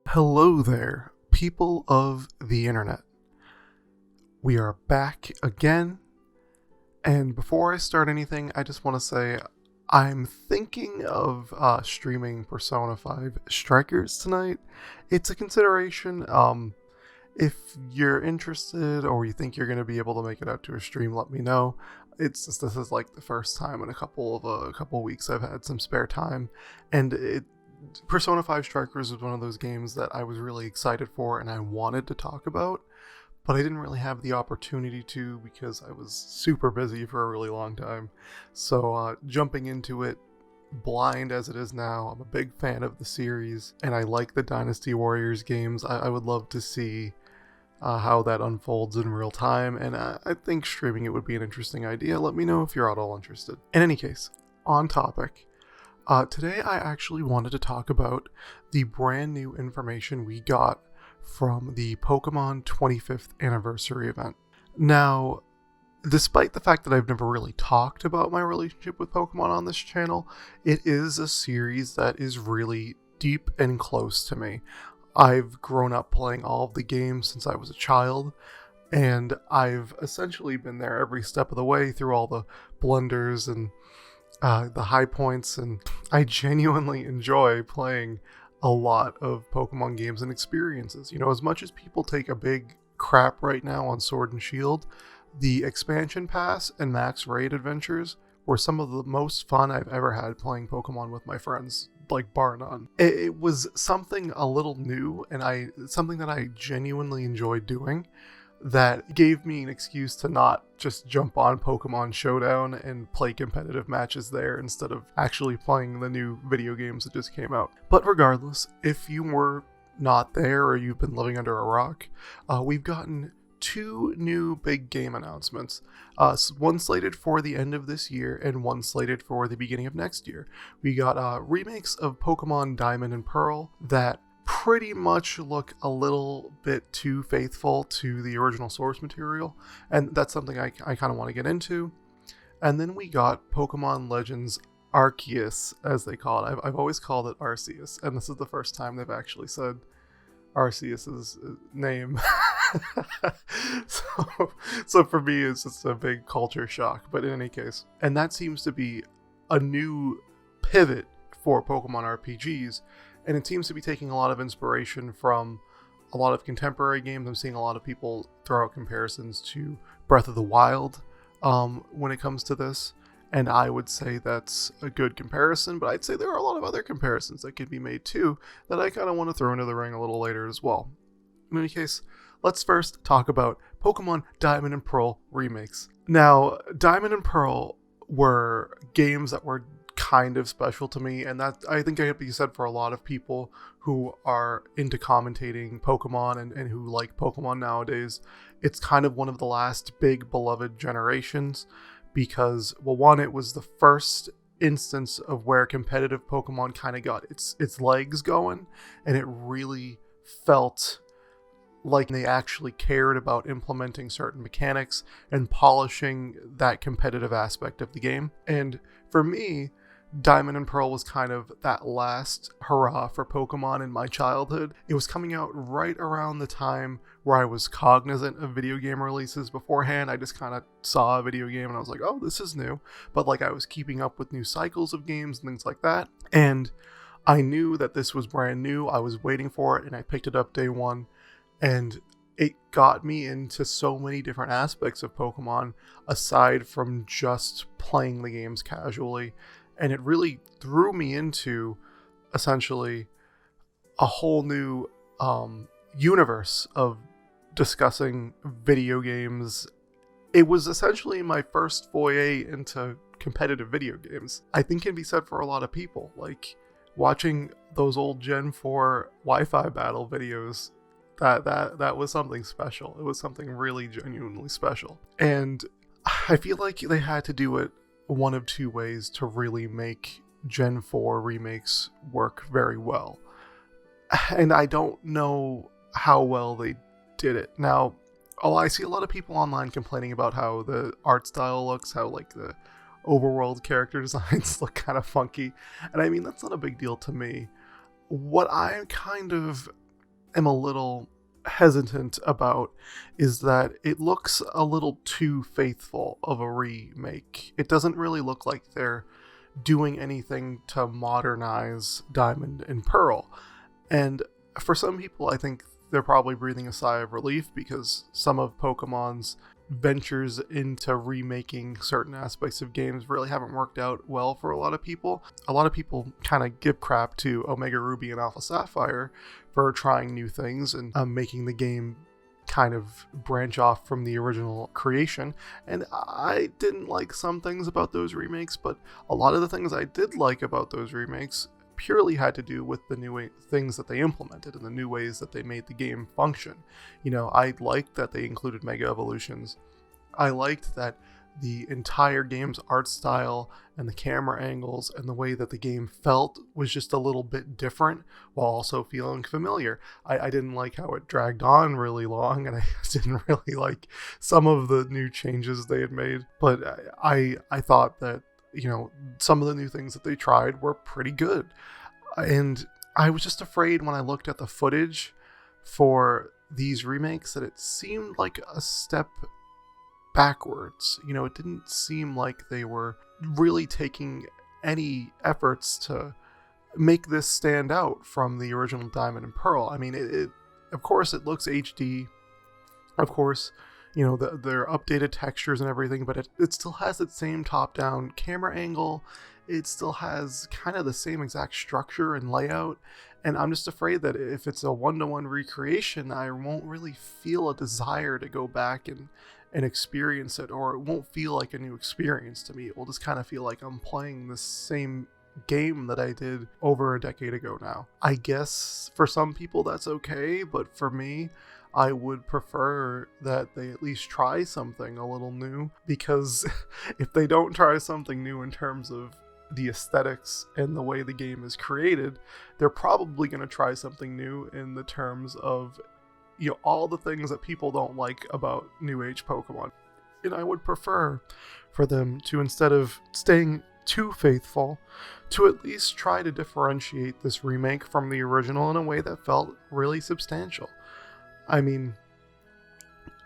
Hello there, people of the internet. We are back again, and before I start anything, I just want to say I'm thinking of streaming Persona 5 Strikers tonight. It's a consideration. If you're interested or you think you're going to be able to make it out to a stream, let me know. It's just this is like the first time in a couple weeks I've had some spare time, and Persona 5 Strikers was one of those games that I was really excited for and I wanted to talk about, but I didn't really have the opportunity to because I was super busy for a really long time. So jumping into it blind as it is now, I'm a big fan of the series and I like the Dynasty Warriors games. I would love to see how that unfolds in real time, and I think streaming it would be an interesting idea. Let me know if you're at all interested. In any case, on topic. Today I actually wanted to talk about the brand new information we got from the Pokemon 25th anniversary event. Now, despite the fact that I've never really talked about my relationship with Pokemon on this channel, it is a series that is really deep and close to me. I've grown up playing all of the games since I was a child, and I've essentially been there every step of the way through all the blunders and the high points, and I genuinely enjoy playing a lot of Pokemon games and experiences. You know, as much as people take a big crap right now on Sword and Shield, the expansion pass and max raid adventures were some of the most fun I've ever had playing Pokemon with my friends, like bar none. It was something a little new, and something that I genuinely enjoyed doing, that gave me an excuse to not just jump on Pokemon Showdown and play competitive matches there instead of actually playing the new video games that just came out. But regardless, if you were not there or you've been living under a rock, we've gotten two new big game announcements. One slated for the end of this year and one slated for the beginning of next year. We got remakes of Pokemon Diamond and Pearl that pretty much look a little bit too faithful to the original source material, and that's something I kind of want to get into. And then we got Pokemon Legends Arceus, as they call it. I've always called it Arceus, and this is the first time they've actually said Arceus's name. so for me, it's just a big culture shock, but in any case. And that seems to be a new pivot for Pokemon RPGs, and it seems to be taking a lot of inspiration from a lot of contemporary games. I'm seeing a lot of people throw out comparisons to Breath of the Wild when it comes to this, and I would say that's a good comparison, but I'd say there are a lot of other comparisons that could be made too that I kind of want to throw into the ring a little later as well. In any case, let's first talk about Pokemon Diamond and Pearl remakes. Now, Diamond and Pearl were games that were kind of special to me, and that I think can be said for a lot of people who are into commentating Pokemon and who like Pokemon nowadays. It's kind of one of the last big beloved generations because, well, one, it was the first instance of where competitive Pokemon kind of got its legs going, and it really felt like they actually cared about implementing certain mechanics and polishing that competitive aspect of the game. And for me, Diamond and Pearl was kind of that last hurrah for Pokemon in my childhood. It was coming out right around the time where I was cognizant of video game releases. Beforehand, I just kind of saw a video game and I was like, oh, this is new. But like I was keeping up with new cycles of games and things like that. And I knew that this was brand new. I was waiting for it and I picked it up day one. And it got me into so many different aspects of Pokemon aside from just playing the games casually. And it really threw me into essentially a whole new universe of discussing video games. It was essentially my first foray into competitive video games. I think can be said for a lot of people. Like watching those old Gen 4 Wi-Fi battle videos, that was something special. It was something really genuinely special. And I feel like they had to do it one of two ways to really make Gen 4 remakes work very well. And I don't know how well they did it. Now, I see a lot of people online complaining about how the art style looks, how like the overworld character designs look kind of funky. And I mean, that's not a big deal to me. What I kind of am a little hesitant about is that it looks a little too faithful of a remake. It doesn't really look like they're doing anything to modernize Diamond and Pearl. And for some people, I think they're probably breathing a sigh of relief because some of Pokemon's ventures into remaking certain aspects of games really haven't worked out well for a lot of people. A lot of people kind of give crap to Omega Ruby and Alpha Sapphire for trying new things and making the game kind of branch off from the original creation. And I didn't like some things about those remakes, but a lot of the things I did like about those remakes purely had to do with the new things that they implemented and the new ways that they made the game function. You know, I liked that they included Mega Evolutions. I liked that the entire game's art style and the camera angles and the way that the game felt was just a little bit different while also feeling familiar. I didn't like how it dragged on really long, and I didn't really like some of the new changes they had made, but I thought that, you know, some of the new things that they tried were pretty good. And I was just afraid when I looked at the footage for these remakes that it seemed like a step backwards. You know, it didn't seem like they were really taking any efforts to make this stand out from the original Diamond and Pearl. I mean, it of course it looks HD. Of course, you know, their updated textures and everything, but it still has that same top-down camera angle. It still has kind of the same exact structure and layout. And I'm just afraid that if it's a one-to-one recreation, I won't really feel a desire to go back and experience it, or it won't feel like a new experience to me. It will just kind of feel like I'm playing the same game that I did over a decade ago now. I guess for some people that's okay, but for me, I would prefer that they at least try something a little new, because if they don't try something new in terms of the aesthetics and the way the game is created, they're probably going to try something new in the terms of, you know, all the things that people don't like about new age Pokemon. And I would prefer for them to, instead of staying too faithful, to at least try to differentiate this remake from the original in a way that felt really substantial. I mean,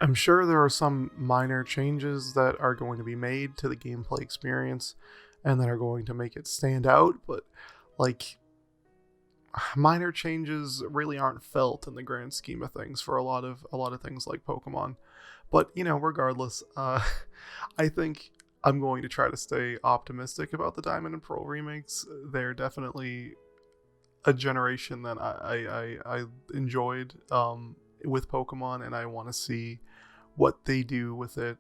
I'm sure there are some minor changes that are going to be made to the gameplay experience and that are going to make it stand out, but like, minor changes really aren't felt in the grand scheme of things for a lot of things like Pokemon. But, you know, regardless, I think I'm going to try to stay optimistic about the Diamond and Pearl remakes. They're definitely a generation that I enjoyed with Pokemon, and I want to see what they do with it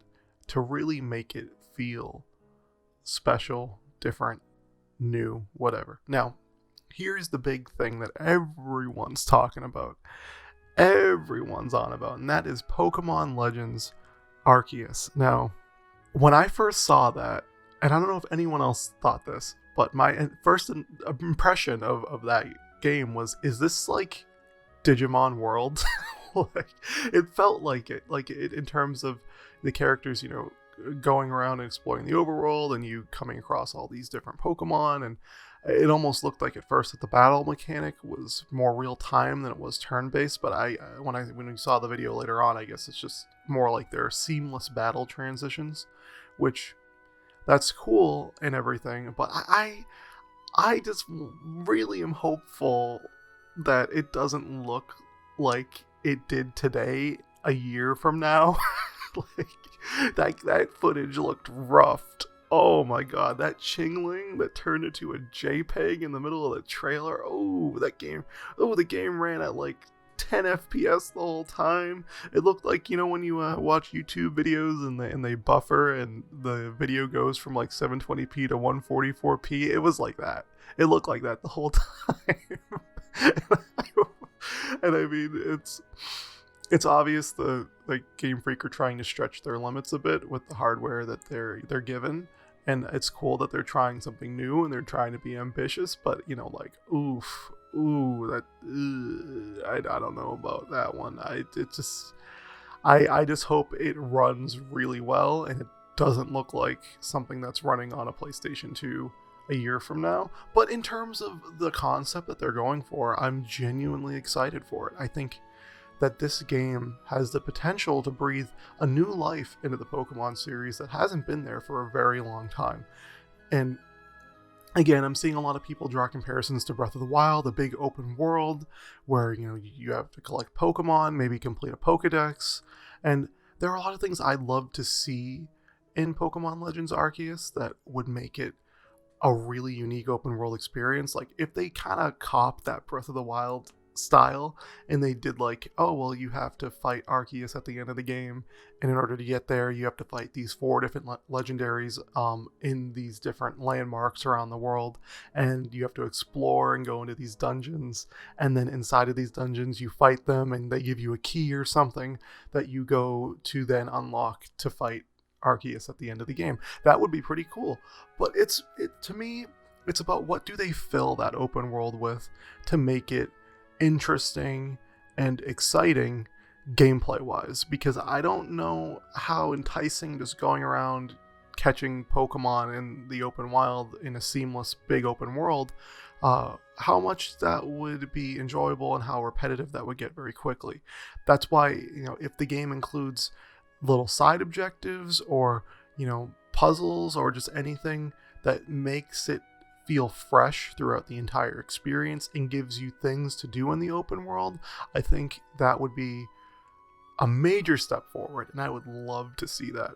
to really make it feel special, different, new, whatever. Now, here's the big thing that everyone's talking about. Everyone's on about, and that is Pokemon Legends Arceus. Now, when I first saw that, and I don't know if anyone else thought this, but my first impression of that game was, is this like Digimon World? Like, it felt like it in terms of the characters, you know, going around and exploring the overworld and you coming across all these different Pokemon, and it almost looked like at first that the battle mechanic was more real time than it was turn-based, but when we saw the video later on, I guess it's just more like they're seamless battle transitions, which that's cool and everything, but I just really am hopeful that it doesn't look like it did today a year from now. Like, that footage looked roughed. Oh my god, that Chingling that turned into a JPEG in the middle of the trailer. The game ran at like 10 FPS the whole time. It looked like, you know, when you watch YouTube videos and they buffer and the video goes from like 720p to 144p. It was like that. It looked like that the whole time. And I mean, it's obvious the Game Freak are trying to stretch their limits a bit with the hardware that they're given, and it's cool that they're trying something new and they're trying to be ambitious, but, you know, like, I don't know about that one. I just hope it runs really well and it doesn't look like something that's running on a PlayStation 2 a year from now. But in terms of the concept that they're going for, I'm genuinely excited for it. I think that this game has the potential to breathe a new life into the Pokemon series that hasn't been there for a very long time. And again, I'm seeing a lot of people draw comparisons to Breath of the Wild, a big open world where, you have to collect Pokemon, maybe complete a Pokedex. And there are a lot of things I'd love to see in Pokemon Legends Arceus that would make it a really unique open world experience. Like if they kind of cop that Breath of the Wild style and they did like, oh well, you have to fight Arceus at the end of the game, and in order to get there you have to fight these 4 different legendaries in these different landmarks around the world, and you have to explore and go into these dungeons, and then inside of these dungeons you fight them and they give you a key or something that you go to then unlock to fight Arceus at the end of the game. That would be pretty cool. But to me, it's about what do they fill that open world with to make it interesting and exciting gameplay wise, because I don't know how enticing just going around catching Pokemon in the open wild in a seamless big open world, how much that would be enjoyable and how repetitive that would get very quickly. That's why, if the game includes little side objectives or, puzzles or just anything that makes it feel fresh throughout the entire experience and gives you things to do in the open world, I think that would be a major step forward, and I would love to see that.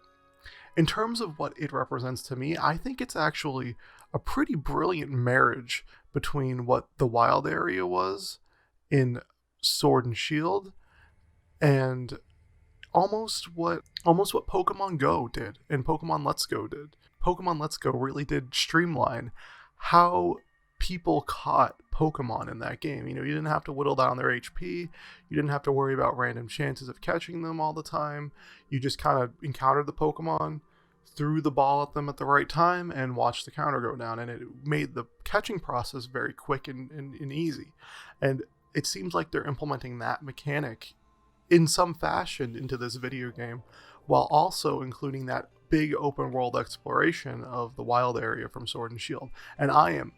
In terms of what it represents to me, I think it's actually a pretty brilliant marriage between what the wild area was in Sword and Shield and almost what Pokemon Go did and Pokemon Let's Go did. Pokemon Let's Go really did streamline how people caught Pokemon in that game. You didn't have to whittle down their HP. You didn't have to worry about random chances of catching them all the time. You just kind of encountered the Pokemon, threw the ball at them at the right time, and watched the counter go down. And it made the catching process very quick and easy. And it seems like they're implementing that mechanic in some fashion into this video game, while also including that big open world exploration of the wild area from Sword and Shield. And I am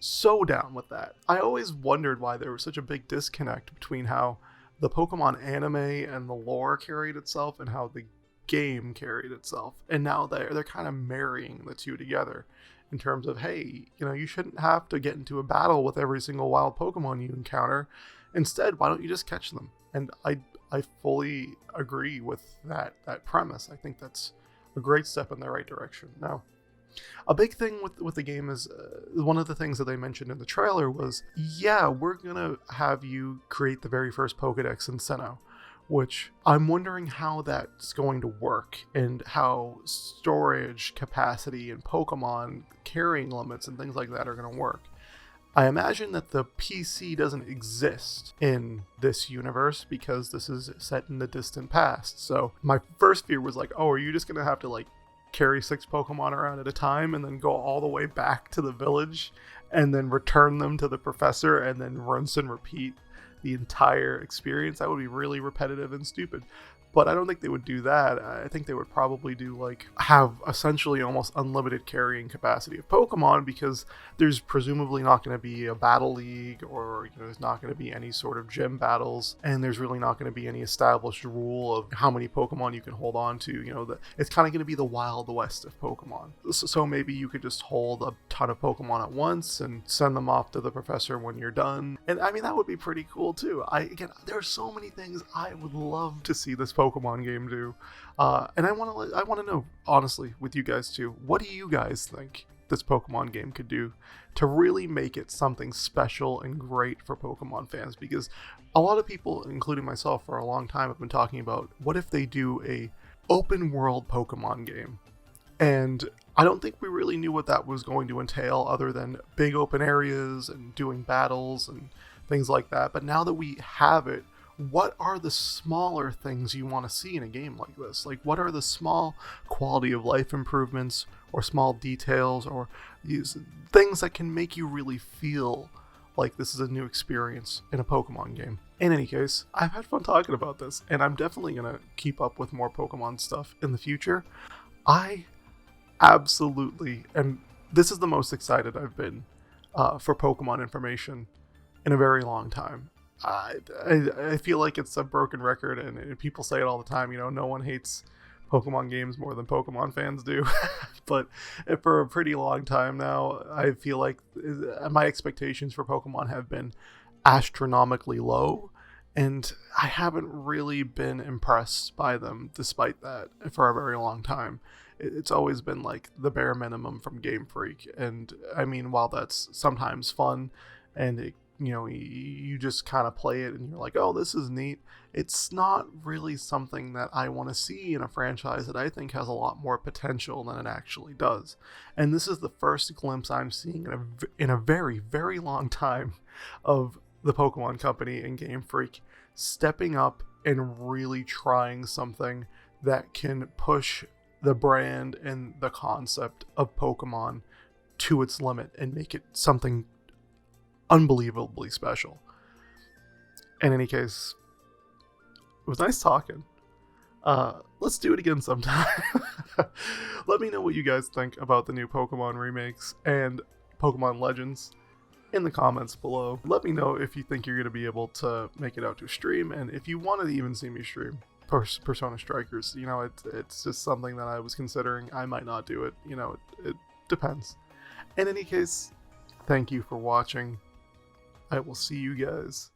so down with that. I always wondered why there was such a big disconnect between how the Pokemon anime and the lore carried itself and how the game carried itself. And now they're kind of marrying the two together in terms of, hey, you shouldn't have to get into a battle with every single wild Pokemon you encounter. Instead, why don't you just catch them? And I fully agree with that premise. I think that's a great step in the right direction. Now, a big thing with the game is one of the things that they mentioned in the trailer was, we're gonna have you create the very first Pokedex in Sinnoh, which I'm wondering how that's going to work and how storage capacity and Pokemon carrying limits and things like that are going to work. I imagine that the PC doesn't exist in this universe because this is set in the distant past. So my first fear was like, oh, are you just going to have to carry 6 Pokemon around at a time and then go all the way back to the village and then return them to the professor and then rinse and repeat the entire experience? That would be really repetitive and stupid. But I don't think they would do that. I think they would probably have essentially almost unlimited carrying capacity of Pokemon, because there's presumably not going to be a battle league, or there's not going to be any sort of gym battles, and there's really not going to be any established rule of how many Pokemon you can hold on to. It's kind of going to be the Wild West of Pokemon. So maybe you could just hold a ton of Pokemon at once and send them off to the professor when you're done. And I mean, that would be pretty cool too. There are so many things I would love to see this Pokemon game do, and I want to know honestly with you guys too. What do you guys think this Pokemon game could do to really make it something special and great for Pokemon fans? Because a lot of people, including myself, for a long time have been talking about what if they do a open world Pokemon game, and I don't think we really knew what that was going to entail other than big open areas and doing battles and things like that. But now that we have it, what are the smaller things you want to see in a game like this? What are the small quality of life improvements or small details or things that can make you really feel like this is a new experience in a Pokemon game? In any case, I've had fun talking about this, and I'm definitely going to keep up with more Pokemon stuff in the future. I absolutely am this is the most excited I've been for Pokemon information in a very long time. I feel like it's a broken record, and people say it all the time. No one hates Pokemon games more than Pokemon fans do. But for a pretty long time now, I feel like my expectations for Pokemon have been astronomically low, and I haven't really been impressed by them despite that for a very long time. It's always been like the bare minimum from Game Freak, and I mean, while that's sometimes fun and you just kind of play it and you're like, oh, this is neat, it's not really something that I want to see in a franchise that I think has a lot more potential than it actually does. And this is the first glimpse I'm seeing in a very, very long time of the Pokemon Company and Game Freak stepping up and really trying something that can push the brand and the concept of Pokemon to its limit and make it something unbelievably special. In any case, it was nice talking. Let's do it again sometime. Let me know what you guys think about the new Pokemon remakes and Pokemon Legends in the comments below. Let me know if you think you're going to be able to make it out to stream, and if you want to even see me stream Persona Strikers. It's just something that I was considering. I might not do it. It depends. In any case, thank you for watching. I will see you guys